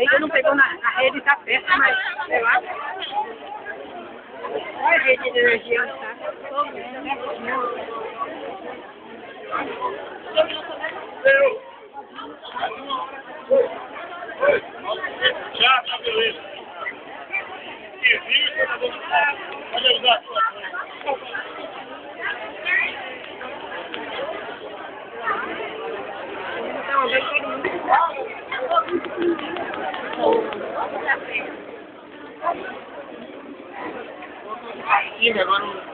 Aí eu não pegou na rede, tá perto, mas sei lá. Olha a rede de energia onde tá. Já, tá beleza. Pode ajudar. Então, vem todo mundo. Sim, agora